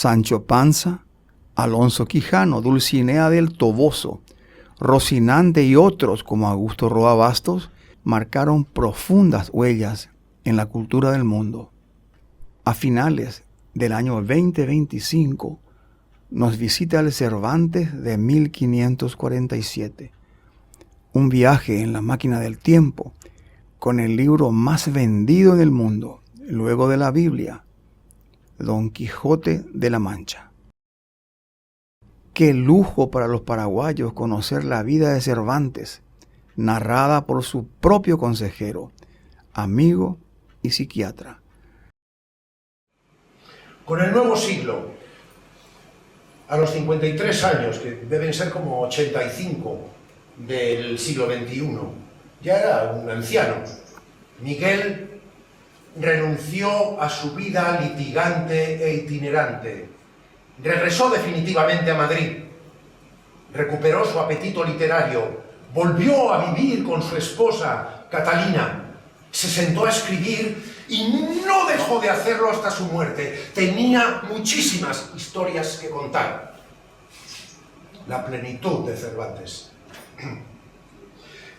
Sancho Panza, Alonso Quijano, Dulcinea del Toboso, Rocinante y otros como Augusto Roa Bastos marcaron profundas huellas en la cultura del mundo. A finales del año 2025 nos visita el Cervantes de 1547. Un viaje en la máquina del tiempo con el libro más vendido del mundo, luego de la Biblia, Don Quijote de la Mancha. Qué lujo para los paraguayos conocer la vida de Cervantes, narrada por su propio consejero, amigo y psiquiatra. Con el nuevo siglo, a los 53 años, que deben ser como 85 del siglo XXI, ya era un anciano, Miguel renunció a su vida litigante e itinerante. Regresó definitivamente a Madrid, recuperó su apetito literario, volvió a vivir con su esposa Catalina, se sentó a escribir y no dejó de hacerlo hasta su muerte. Tenía muchísimas historias que contar. La plenitud de Cervantes.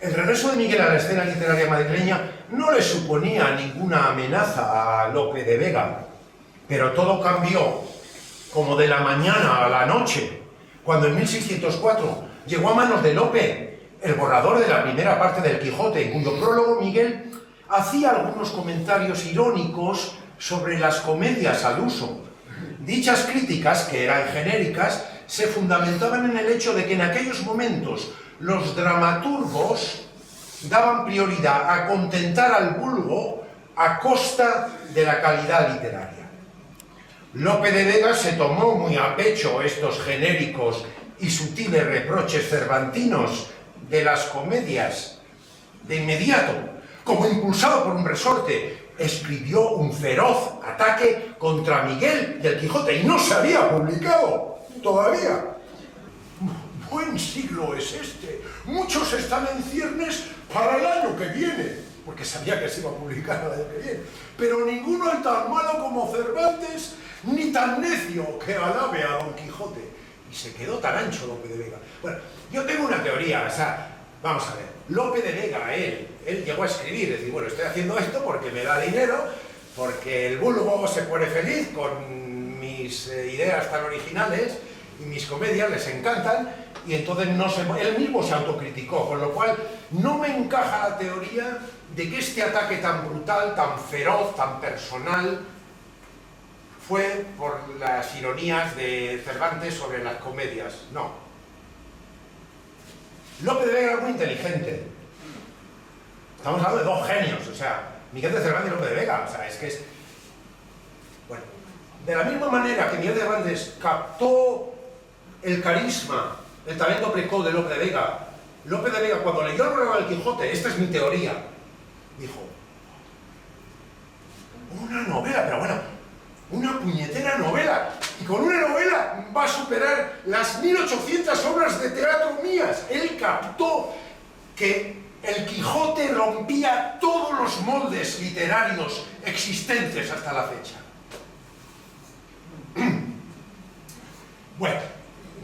El regreso de Miguel a la escena literaria madrileña no le suponía ninguna amenaza a Lope de Vega, pero todo cambió como de la mañana a la noche, cuando en 1604 llegó a manos de Lope el borrador de la primera parte del Quijote, en cuyo prólogo Miguel hacía algunos comentarios irónicos sobre las comedias al uso. Dichas críticas, que eran genéricas, se fundamentaban en el hecho de que en aquellos momentos los dramaturgos daban prioridad a contentar al vulgo a costa de la calidad literaria. Lope de Vega se tomó muy a pecho estos genéricos y sutiles reproches cervantinos de las comedias. De inmediato, como impulsado por un resorte, escribió un feroz ataque contra Miguel del Quijote, y no se había publicado todavía. Buen siglo es este. Muchos están en ciernes para el año que viene, porque sabía que se iba a publicar el año que viene. Pero ninguno es tan malo como Cervantes, ni tan necio que alabe a Don Quijote. Y se quedó tan ancho Lope de Vega. Bueno, yo tengo una teoría, o sea, vamos a ver. Lope de Vega, él llegó a escribir, decir, bueno, estoy haciendo esto porque me da dinero, porque el vulgo se pone feliz con mis ideas tan originales y mis comedias les encantan, y entonces él mismo se autocriticó, con lo cual no me encaja la teoría de que este ataque tan brutal, tan feroz, tan personal, fue por las ironías de Cervantes sobre las comedias. No. Lope de Vega era muy inteligente. Estamos hablando de dos genios, o sea, Miguel de Cervantes y Lope de Vega, o sea, es que es... Bueno, de la misma manera que Miguel de Cervantes captó el carisma, el talento precoz de Lope de Vega, Lope de Vega, cuando leyó el programa del Quijote, esta es mi teoría, dijo, una novela, pero bueno, una puñetera novela, y con una novela va a superar las 1800 obras de teatro mías. Él captó que el Quijote rompía todos los moldes literarios existentes hasta la fecha. Bueno,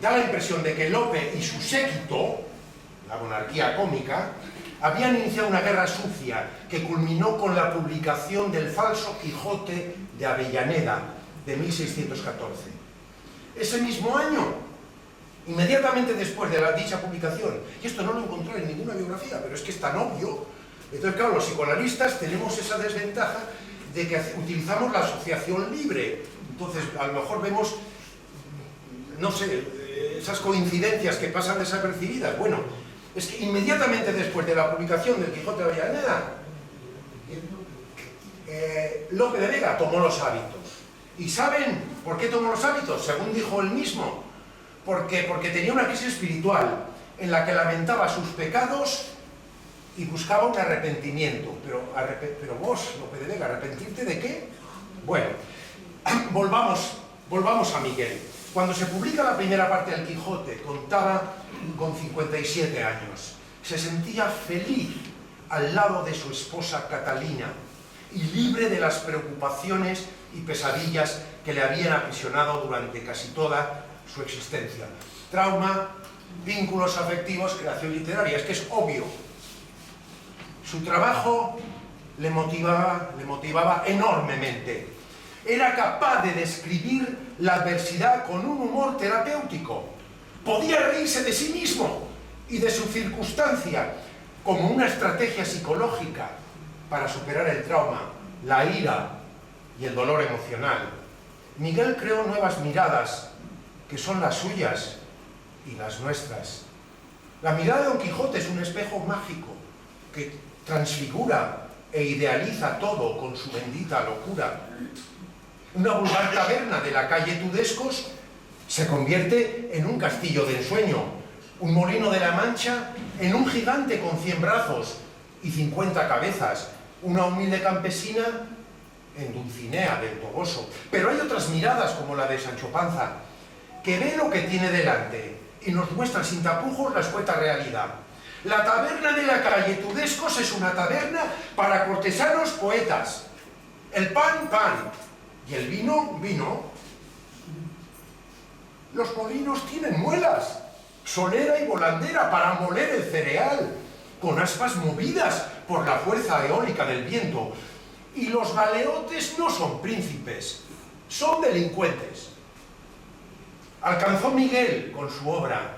da la impresión de que Lope y su séquito, la monarquía cómica, habían iniciado una guerra sucia que culminó con la publicación del falso Quijote de Avellaneda de 1614. Ese mismo año, inmediatamente después de dicha publicación, y esto no lo encontré en ninguna biografía, pero es que es tan obvio, entonces claro, los psicoanalistas tenemos esa desventaja de que utilizamos la asociación libre, entonces a lo mejor vemos, no sé, esas coincidencias que pasan desapercibidas. Bueno, es que inmediatamente después de la publicación del Quijote de Avellaneda, Lope de Vega tomó los hábitos. ¿Y saben por qué tomó los hábitos? Según dijo él mismo, porque tenía una crisis espiritual en la que lamentaba sus pecados y buscaba un arrepentimiento. Pero vos, Lope de Vega, ¿arrepentirte de qué? Bueno, volvamos a Miguel. Cuando se publica la primera parte del Quijote, contaba con 57 años. Se sentía feliz al lado de su esposa Catalina y libre de las preocupaciones y pesadillas que le habían aprisionado durante casi toda su existencia. Trauma, vínculos afectivos, creación literaria. Es que es obvio. Su trabajo le motivaba enormemente. Era capaz de describir la adversidad con un humor terapéutico. Podía reírse de sí mismo y de su circunstancia como una estrategia psicológica para superar el trauma, la ira y el dolor emocional. Miguel creó nuevas miradas que son las suyas y las nuestras. La mirada de Don Quijote es un espejo mágico que transfigura e idealiza todo con su bendita locura. Una vulgar taberna de la calle Tudescos se convierte en un castillo de ensueño, un molino de la Mancha en un gigante con 100 brazos y 50 cabezas, una humilde campesina en Dulcinea del Toboso. Pero hay otras miradas, como la de Sancho Panza, que ve lo que tiene delante y nos muestra sin tapujos la escueta realidad. La taberna de la calle Tudescos es una taberna para cortesanos poetas. El pan, pan, y el vino, vino. Los molinos tienen muelas, solera y volandera para moler el cereal, con aspas movidas por la fuerza eólica del viento. Y los galeotes no son príncipes, son delincuentes. Alcanzó Miguel con su obra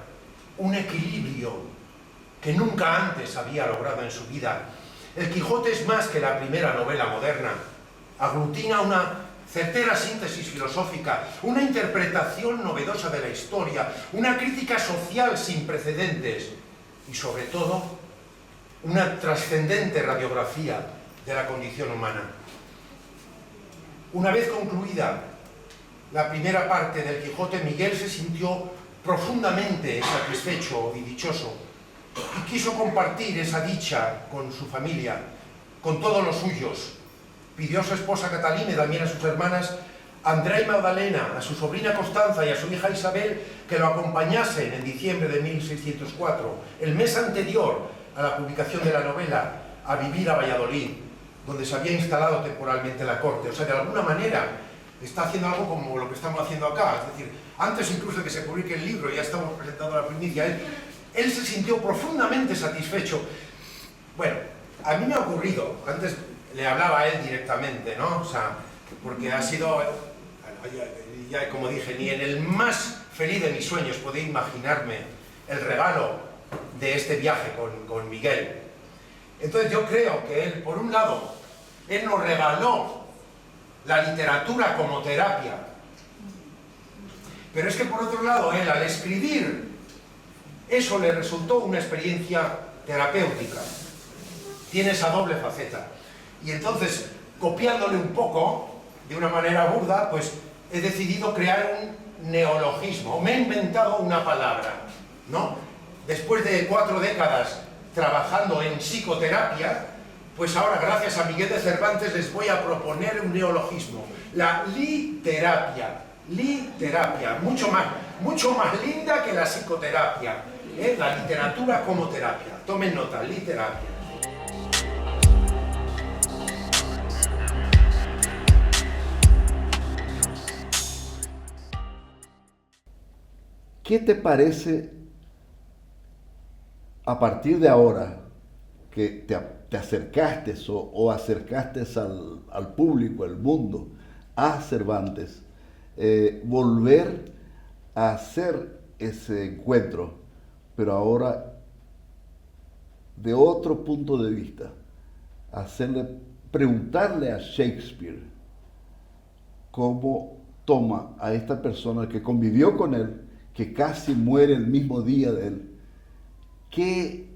un equilibrio que nunca antes había logrado en su vida. El Quijote es más que la primera novela moderna. Aglutina una certera síntesis filosófica, una interpretación novedosa de la historia, una crítica social sin precedentes y, sobre todo, una trascendente radiografía de la condición humana. Una vez concluida la primera parte del Quijote, Miguel se sintió profundamente satisfecho y dichoso y quiso compartir esa dicha con su familia, con todos los suyos. Pidió a su esposa Catalina y también a sus hermanas Andrea y Magdalena, a su sobrina Constanza y a su hija Isabel que lo acompañasen en diciembre de 1604, el mes anterior a la publicación de la novela, a vivir a Valladolid, donde se había instalado temporalmente la corte. O sea, de alguna manera está haciendo algo como lo que estamos haciendo acá. Es decir, antes incluso de que se publique el libro, ya estamos presentando la primicia, él se sintió profundamente satisfecho. Bueno, a mí me ha ocurrido, antes le hablaba a él directamente, ¿no? O sea, porque ha sido, ya como dije, ni en el más feliz de mis sueños podía imaginarme el regalo de este viaje con Miguel. Entonces yo creo que él, por un lado, él nos regaló la literatura como terapia, pero es que por otro lado, él al escribir, eso le resultó una experiencia terapéutica. Tiene esa doble faceta. Y entonces, copiándole un poco, de una manera burda, pues he decidido crear un neologismo. Me he inventado una palabra, ¿no? Después de 4 décadas trabajando en psicoterapia, pues ahora, gracias a Miguel de Cervantes, les voy a proponer un neologismo. La literapia. Literapia. Mucho más linda que la psicoterapia. La literatura como terapia. Tomen nota, literapia. ¿Qué te parece a partir de ahora que te acercaste o acercaste al público, al mundo, a Cervantes, volver a hacer ese encuentro, pero ahora de otro punto de vista, preguntarle a Shakespeare cómo toma a esta persona que convivió con él, que casi muere el mismo día de él? ¿Qué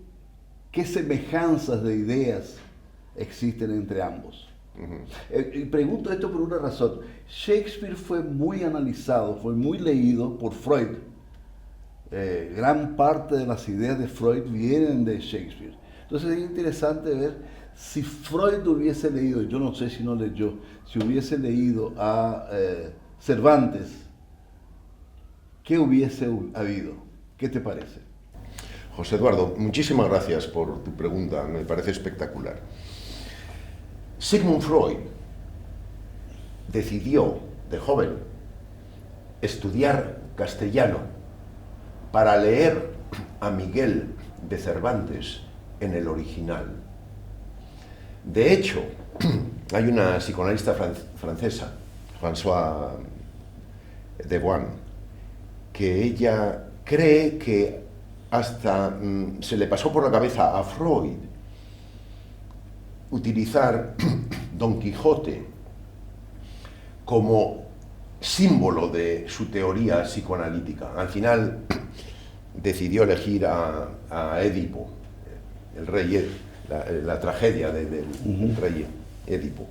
semejanzas de ideas existen entre ambos? Y pregunto esto por una razón. Shakespeare fue muy analizado, fue muy leído por Freud. Gran parte de las ideas de Freud vienen de Shakespeare. Entonces es interesante ver si Freud hubiese leído, yo no sé si no leyó, si hubiese leído a Cervantes, ¿qué hubiese habido? ¿Qué te parece? José Eduardo, muchísimas gracias por tu pregunta, me parece espectacular. Sigmund Freud decidió, de joven, estudiar castellano para leer a Miguel de Cervantes en el original. De hecho, hay una psicoanalista francesa, François Devoine, que ella cree que hasta se le pasó por la cabeza a Freud utilizar Don Quijote como símbolo de su teoría psicoanalítica. Al final decidió elegir a Édipo, el rey, la tragedia del rey Édipo.